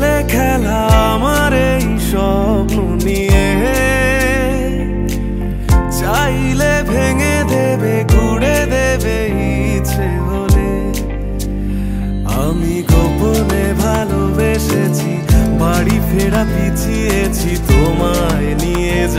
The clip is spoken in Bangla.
ছেলে খেলা আমার এই স্বপ্ন নিয়ে, চাইলে ভেঙে দেবে ঘুরে দেবে ইচ্ছে হলে। আমি গোপনে ভালোবেসেছি, বাড়ি ফেরা পিছিয়েছি তোমায় নিয়ে।